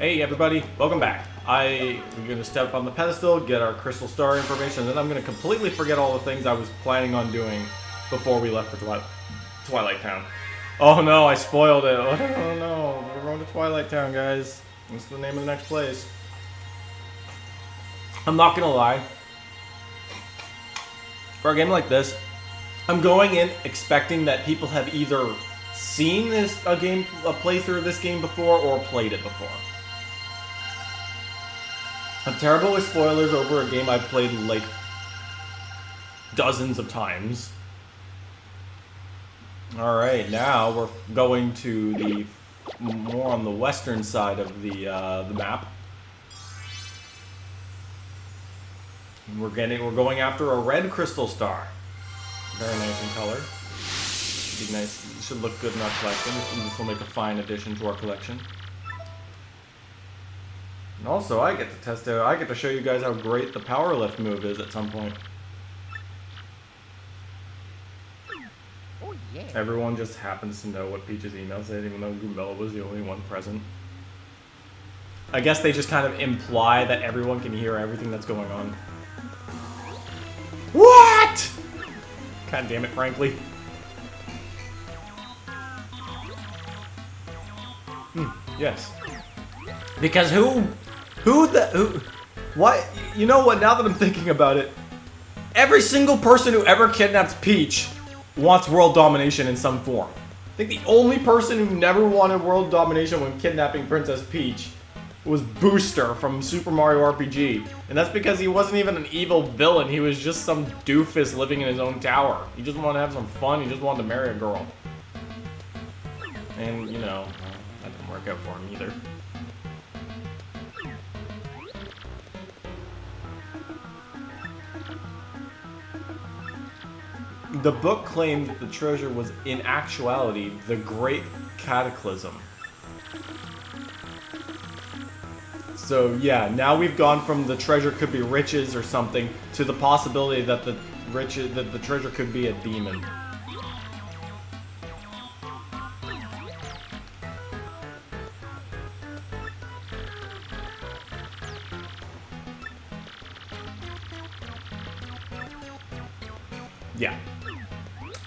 Hey everybody, welcome back. We're gonna step on the pedestal, get our crystal star information, and then I'm gonna completely forget all the things I was planning on doing before we left for Twilight Town. Oh no, I spoiled it. Oh no, we're going to Twilight Town, guys. That's the name of the next place. I'm not gonna lie. For a game like this, I'm going in expecting that people have either seen a playthrough of this game before or played it before. I'm terrible with spoilers over a game I've played like dozens of times. Alright, now we're going to the more on the western side of the map. And we're going after a red crystal star. Very nice in color. Be nice. It should look good in our collection. This will make a fine addition to our collection. And also, I get to test out. I get to show you guys how great the power lift move is at some point. Oh, yeah. Everyone just happens to know what Peach's email said, even though Goombella was the only one present. I guess they just kind of imply that everyone can hear everything that's going on. What? God damn it, frankly. Yes. Because what? You know what, now that I'm thinking about it, every single person who ever kidnaps Peach wants world domination in some form. I think the only person who never wanted world domination when kidnapping Princess Peach was Booster from Super Mario RPG. And that's because he wasn't even an evil villain, he was just some doofus living in his own tower. He just wanted to have some fun, he just wanted to marry a girl. And, you know, that didn't work out for him either. The book claimed that the treasure was, in actuality, the Great Cataclysm. So yeah, now we've gone from the treasure could be riches or something to the possibility that the treasure could be a demon. Yeah.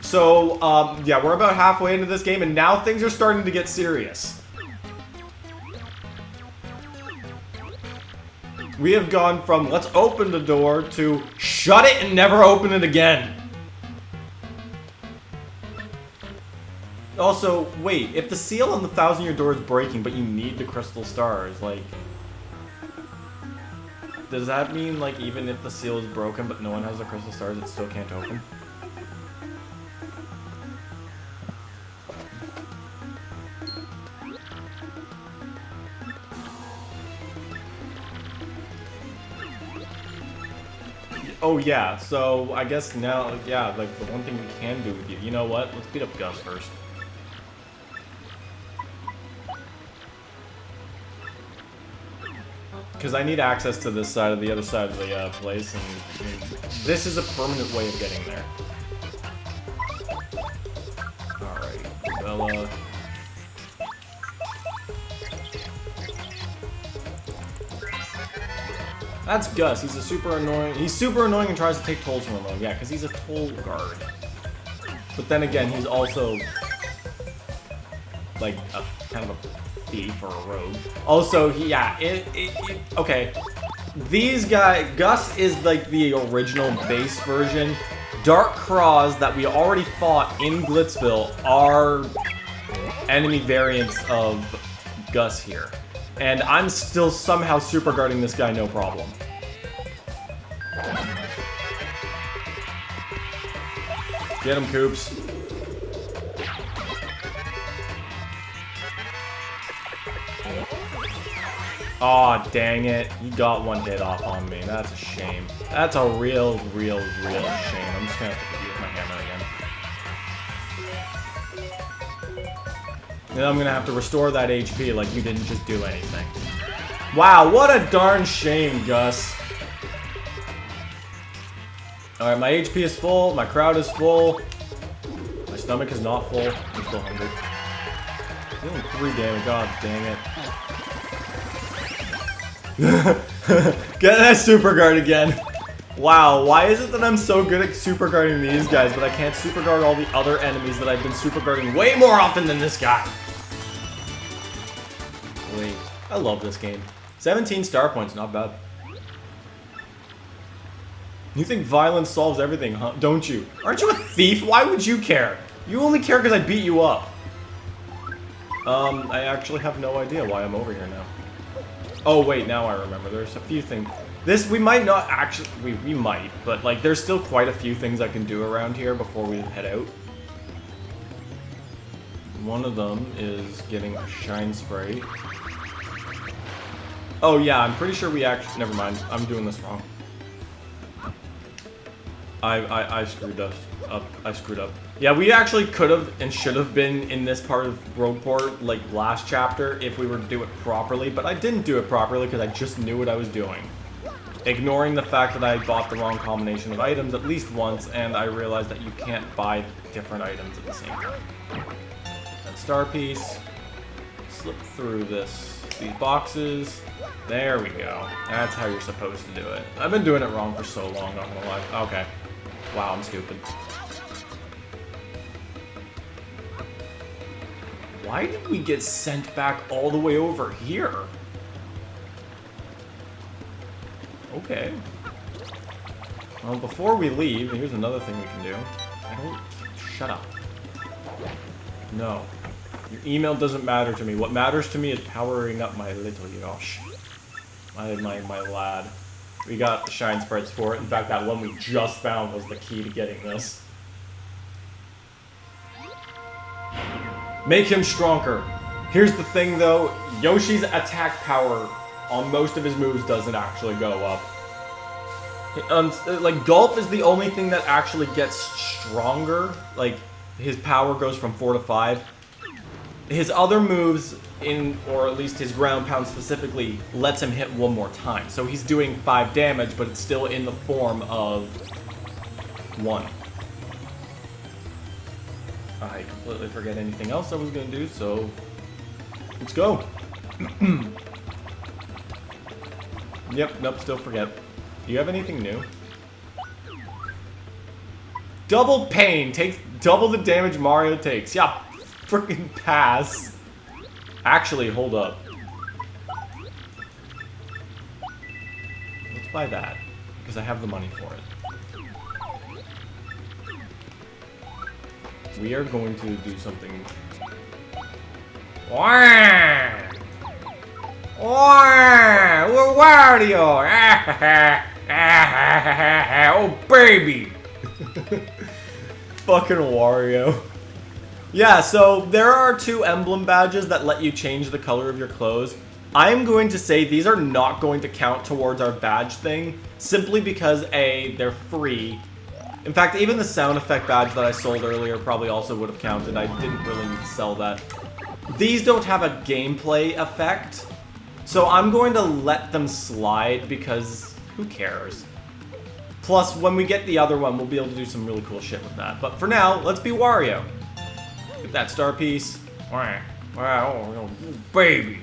So, yeah, we're about halfway into this game, and now things are starting to get serious. We have gone from, let's open the door, to shut it and never open it again. Also, wait, if the seal on the 1,000-year door is breaking, but you need the crystal stars, like... does that mean, like, even if the seal is broken, but no one has the crystal stars, it still can't open? Oh yeah, so I guess now, yeah, like the one thing we can do with you know what? Let's beat up Gus first. Because I need access to this side of the other side of the place, and this is a permanent way of getting there. Alright, Bella. That's Gus. He's super annoying and tries to take tolls from everyone. Yeah, because he's a toll guard. But then again, he's also like a kind of a thief or a rogue. Also, okay. These guys, Gus is like the original base version. Dark Craws that we already fought in Glitzville are enemy variants of Gus here. And I'm still somehow super guarding this guy, no problem. Get him, Coops. Aw, dang it. He got one hit off on me. That's a shame. That's a real shame. I'm just gonna have to hit you with my hammer again. And I'm gonna have to restore that HP like you didn't just do anything. Wow, what a darn shame, Gus. Alright, my HP is full, my crowd is full. My stomach is not full. I'm still hungry. Dealing 3 damage, god dang it. Get that super guard again. Wow, why is it that I'm so good at super guarding these guys, but I can't super guard all the other enemies that I've been super guarding way more often than this guy? Wait, I love this game. 17 star points, not bad. You think violence solves everything, huh? Don't you? Aren't you a thief? Why would you care? You only care because I beat you up. I actually have no idea why I'm over here now. Oh wait, now I remember. There's a few things. This, we might not actually, we might, but like there's still quite a few things I can do around here before we head out. One of them is getting a shine spray. Oh yeah, I'm pretty sure we actually, never mind, I'm doing this wrong. I screwed up. I screwed up. Yeah, we actually could have and should have been in this part of Roadport, like last chapter, if we were to do it properly, but I didn't do it properly because I just knew what I was doing. Ignoring the fact that I bought the wrong combination of items at least once, and I realized that you can't buy different items at the same time. That star piece. Slip through these boxes. There we go. That's how you're supposed to do it. I've been doing it wrong for so long, not gonna lie. Okay. Wow, I'm stupid. Why did we get sent back all the way over here? Okay. Well, before we leave, here's another thing we can do. Shut up. No. Your email doesn't matter to me. What matters to me is powering up my little Yosh. My lad. We got the shine spreads for it. In fact, that one we just found was the key to getting this. Make him stronger. Here's the thing though, Yoshi's attack power on most of his moves doesn't actually go up. Like Gulp is the only thing that actually gets stronger. Like his power goes from 4 to 5. His other moves, or at least his ground pound specifically, lets him hit one more time. So he's doing 5 damage, but it's still in the form of 1. I completely forget anything else I was going to do, so let's go. Yep, nope, still forget. Do you have anything new? Double pain takes double the damage Mario takes. Yeah, freaking pass. Actually, hold up. Let's buy that, because I have the money for it. We are going to do something. Wah! Wah! Wario! Oh baby! Fucking Wario. Yeah, so there are 2 emblem badges that let you change the color of your clothes. I'm going to say these are not going to count towards our badge thing, simply because A, they're free. In fact, even the sound effect badge that I sold earlier probably also would have counted. I didn't really need to sell that. These don't have a gameplay effect, so I'm going to let them slide because who cares? Plus, when we get the other one, we'll be able to do some really cool shit with that. But for now, let's be Wario. Get that star piece. Wow, baby.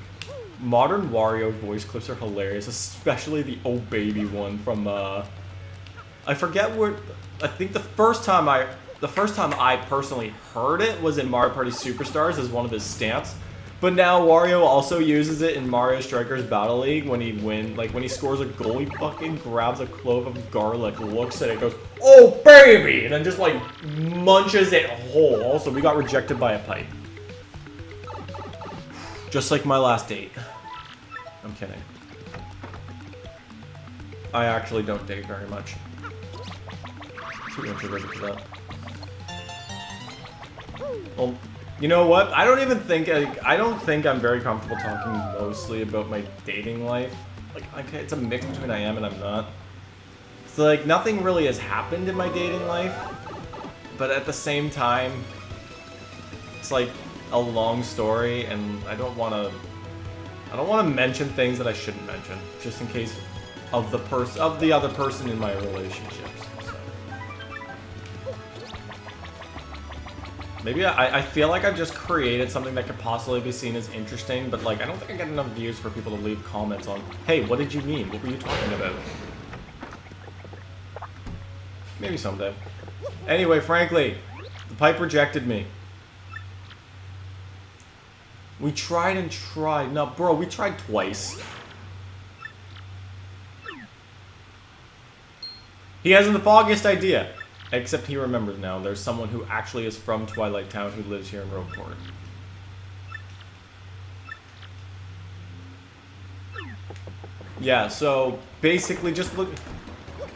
Modern Wario voice clips are hilarious, especially the "oh baby" one from I forget where. I think the first time I personally heard it was in Mario Party Superstars as one of his stamps. But now Wario also uses it in Mario Strikers Battle League when he scores a goal, he fucking grabs a clove of garlic, looks at it, goes, "Oh baby!" and then just like munches it whole. Also, we got rejected by a pipe. Just like my last date. I'm kidding. I actually don't date very much. Too introverted for that. Well, you know what? I don't think I'm very comfortable talking mostly about my dating life. Like, okay, it's a mix between I am and I'm not. So like nothing really has happened in my dating life, but at the same time, it's like a long story, and I don't want to mention things that I shouldn't mention, just in case of the other person in my relationships. So. Maybe I feel like I've just created something that could possibly be seen as interesting, but like I don't think I get enough views for people to leave comments on, hey, what did you mean? What were you talking about? Maybe someday. Anyway, frankly, the pipe rejected me. We tried and tried. No, bro, we tried twice. He hasn't the foggiest idea. Except he remembers now. There's someone who actually is from Twilight Town who lives here in Rogueport. Yeah, so basically just look...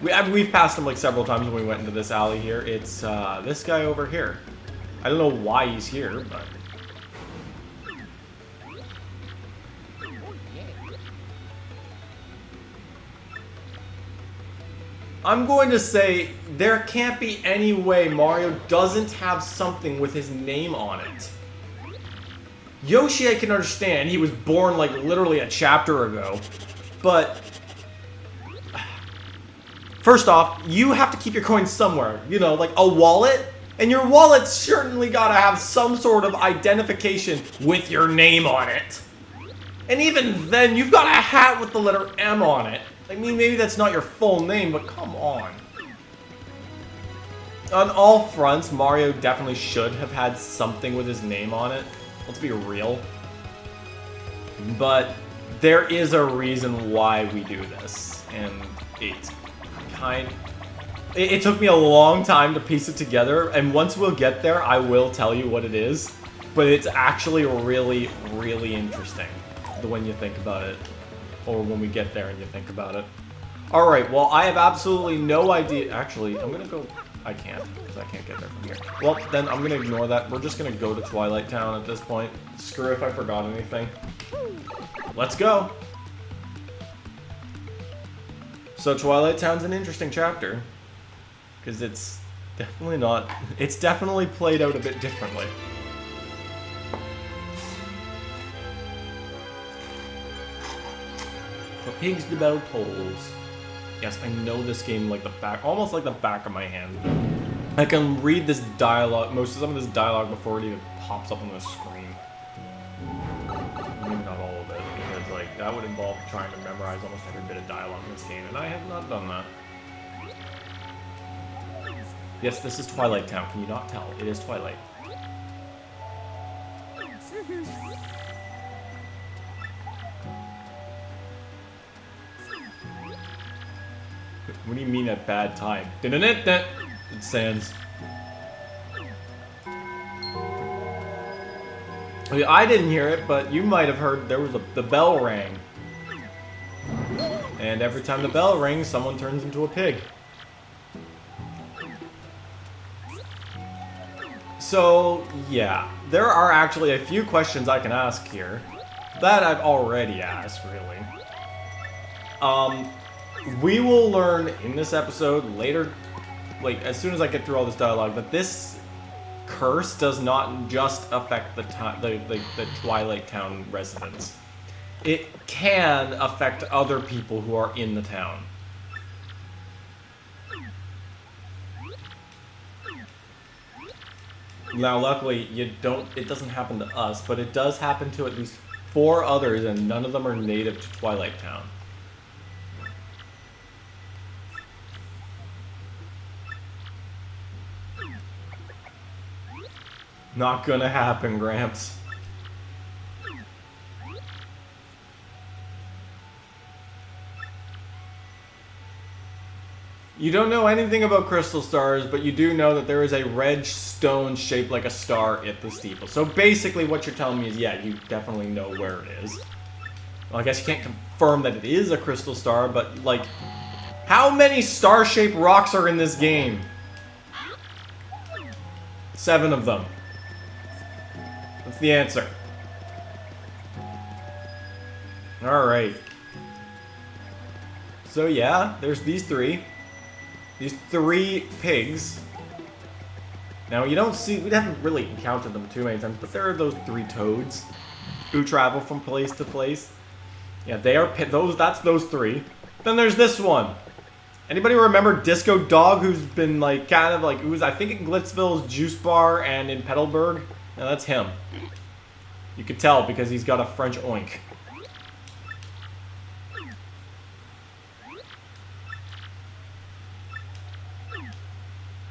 We've passed him like several times when we went into this alley here. It's this guy over here. I don't know why he's here, but... I'm going to say there can't be any way Mario doesn't have something with his name on it. Yoshi I can understand, he was born like literally a chapter ago. But first off, you have to keep your coins somewhere. You know, like a wallet. And your wallet's certainly gotta have some sort of identification with your name on it. And even then, you've got a hat with the letter M on it. I mean, maybe that's not your full name, but come on. On all fronts, Mario definitely should have had something with his name on it. Let's be real. But there is a reason why we do this. And it's kind... It took me a long time to piece it together, and once we'll get there, I will tell you what it is. But it's actually really, really interesting when you think about it. Or when we get there and you think about it. Alright, well, I have absolutely no idea. Actually, I'm gonna go... I can't, because I can't get there from here. Well, then I'm gonna ignore that. We're just gonna go to Twilight Town at this point. Screw if I forgot anything. Let's go! So Twilight Town's an interesting chapter. Because it's definitely not... It's definitely played out a bit differently. For pigs to bell tolls. Yes, I know this game like the back, almost like the back of my hand. I can read this dialogue, some of this dialogue before it even pops up on the screen. Maybe not all of it, because like that would involve trying to memorize almost every bit of dialogue in this game, and I have not done that. Yes, this is Twilight Town. Can you not tell? It is Twilight. What do you mean at bad time? It stands. I didn't hear it, but you might have heard there was the bell rang. And every time the bell rings, someone turns into a pig. So, yeah. There are actually a few questions I can ask here. That I've already asked, really. We will learn in this episode later, like as soon as I get through all this dialogue, that this curse does not just affect the Twilight Town residents. It can affect other people who are in the town. Now, luckily, it doesn't happen to us, but it does happen to at least 4 others, and none of them are native to Twilight Town. Not gonna happen, Gramps. You don't know anything about crystal stars, but you do know that there is a red stone shaped like a star at the steeple. So basically what you're telling me is, yeah, you definitely know where it is. Well, I guess you can't confirm that it is a crystal star, but, like, how many star-shaped rocks are in this game? 7 of them. That's the answer. Alright. So yeah, there's these 3. These 3 pigs. Now you don't see, we haven't really encountered them too many times, but there are those 3 toads who travel from place to place. Yeah, they are that's those 3. Then there's this one. Anybody remember Disco Dog, who's been like kind of like who's I think in Glitzville's Juice Bar and in Petalburg? No, that's him. You could tell because he's got a French oink.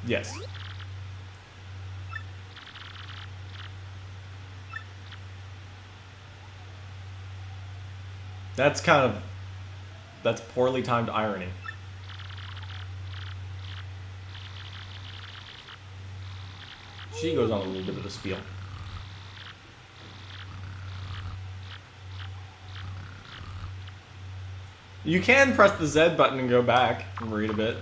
Yes. That's poorly timed irony. She goes on a little bit of a spiel. You can press the Z button and go back and read a bit.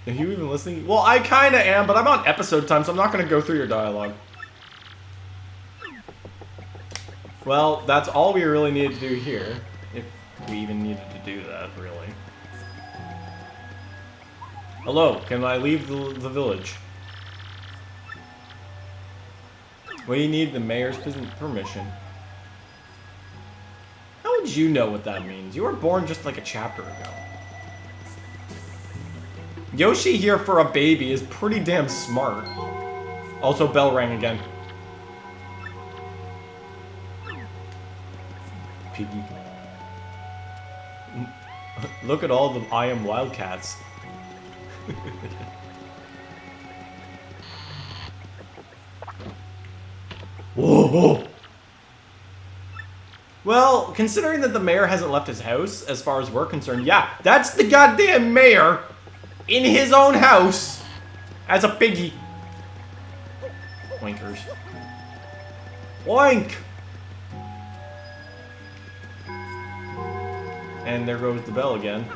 Are you even listening? Well, I kinda am, but I'm on episode time, so I'm not gonna go through your dialogue. Well, that's all we really needed to do here. If we even needed to do that, really. Hello, can I leave the village? We need the mayor's permission. How would you know what that means? You were born just like a chapter ago. Yoshi here for a baby is pretty damn smart. Also, bell rang again. Piggy. Look at all the I Am Wildcats. Whoa, whoa! Well, considering that the mayor hasn't left his house, as far as we're concerned, yeah, that's the goddamn mayor in his own house as a piggy. Oinkers. Oink! And there goes the bell again.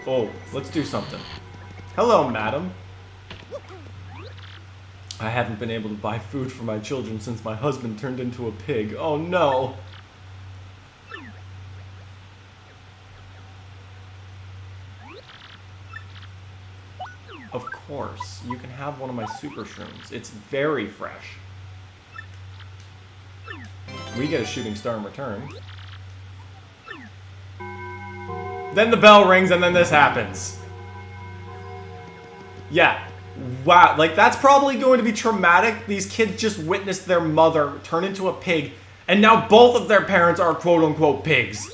Oh, let's do something. Hello, madam. I haven't been able to buy food for my children since my husband turned into a pig. Oh no! Of course, you can have one of my super shrooms. It's very fresh. We get a shooting star in return. Then the bell rings and then this happens. Yeah. Wow, like that's probably going to be traumatic. These kids just witnessed their mother turn into a pig, and now both of their parents are quote-unquote pigs.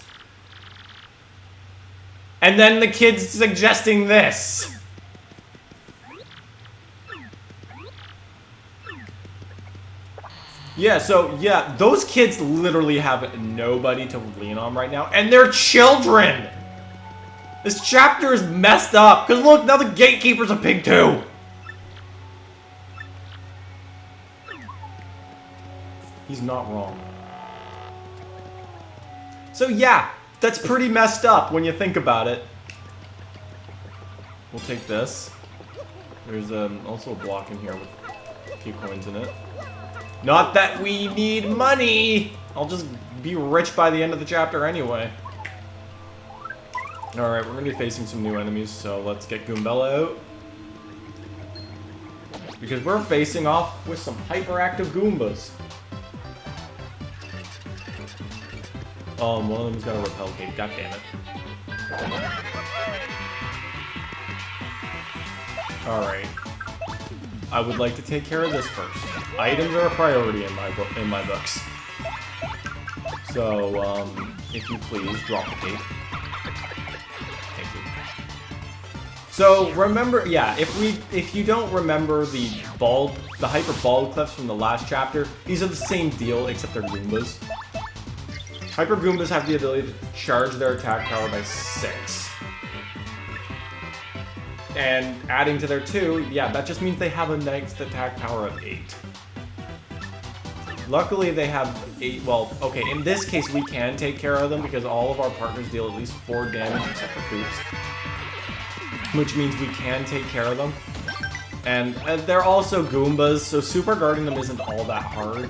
And then the kid's suggesting this. Yeah, so, yeah, those kids literally have nobody to lean on right now, and they're children! This chapter is messed up, because look, now the gatekeeper's a pig too! He's not wrong. So yeah, that's pretty messed up when you think about it. We'll take this. There's also a block in here with a few coins in it. Not that we need money! I'll just be rich by the end of the chapter anyway. Alright, we're gonna be facing some new enemies, so let's get Goombella out. Because we're facing off with some hyperactive Goombas. One of them's got a repel gate, god damn it. Alright. I would like to take care of this first. Items are a priority in my books. So, if you please, drop the gate. Thank you. So, remember, yeah, if you don't remember the hyper bald cliffs from the last chapter, these are the same deal, except they're Goombas. Hyper Goombas have the ability to charge their attack power by 6. And adding to their 2, yeah, that just means they have a next attack power of 8. Luckily, they have 8, well, okay, in this case, we can take care of them because all of our partners deal at least 4 damage except for Poops. Which means we can take care of them. And they're also Goombas, so super guarding them isn't all that hard.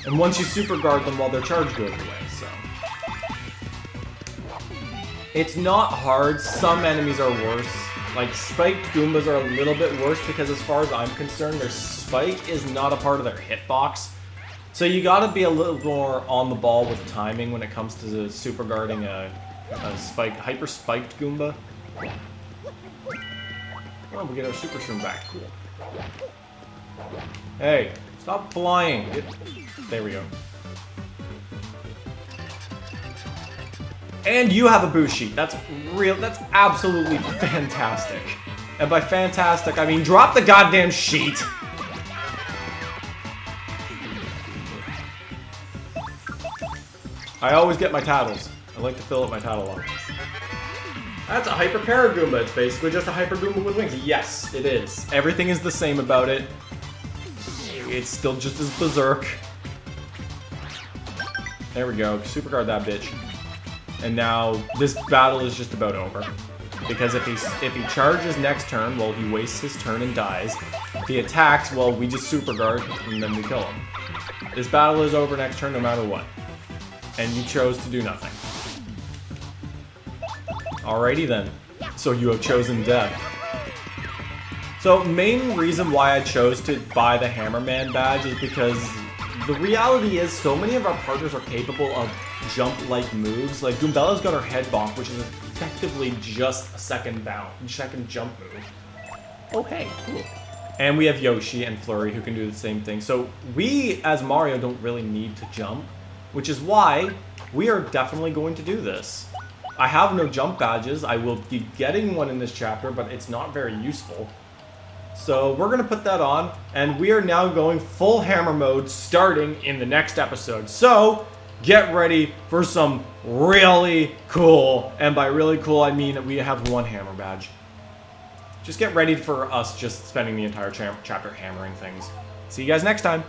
And once you super guard them, well, their charge goes away, so. It's not hard. Some enemies are worse. Like, spiked Goombas are a little bit worse because as far as I'm concerned, their spike is not a part of their hitbox. So you gotta be a little more on the ball with timing when it comes to super guarding a hyper spiked Goomba. Oh, we get our super shroom back. Cool. Hey, stop flying. There we go. And you have a boost sheet. That's real. That's absolutely fantastic. And by fantastic, I mean drop the goddamn sheet. I always get my tattles. I like to fill up my tattle up. That's a Hyper Paragoomba. It's basically just a Hyper Goomba with wings. Yes, it is. Everything is the same about it. It's still just as berserk. There we go. Super guard that bitch. And now this battle is just about over. Because if he charges next turn, well, he wastes his turn and dies. If he attacks, well, we just super guard and then we kill him. This battle is over next turn no matter what. And you chose to do nothing. Alrighty then. So you have chosen death. So main reason why I chose to buy the Hammerman badge is because the reality is so many of our partners are capable of jump-like moves. Like Goombella's got her head bonk, which is effectively just a second jump move. Oh hey, cool. And we have Yoshi and Flurry who can do the same thing. So we, as Mario, don't really need to jump, which is why we are definitely going to do this. I have no jump badges. I will be getting one in this chapter, but it's not very useful. So we're going to put that on, and we are now going full hammer mode starting in the next episode. So get ready for some really cool, and by really cool I mean that we have one hammer badge. Just get ready for us just spending the entire chapter hammering things. See you guys next time.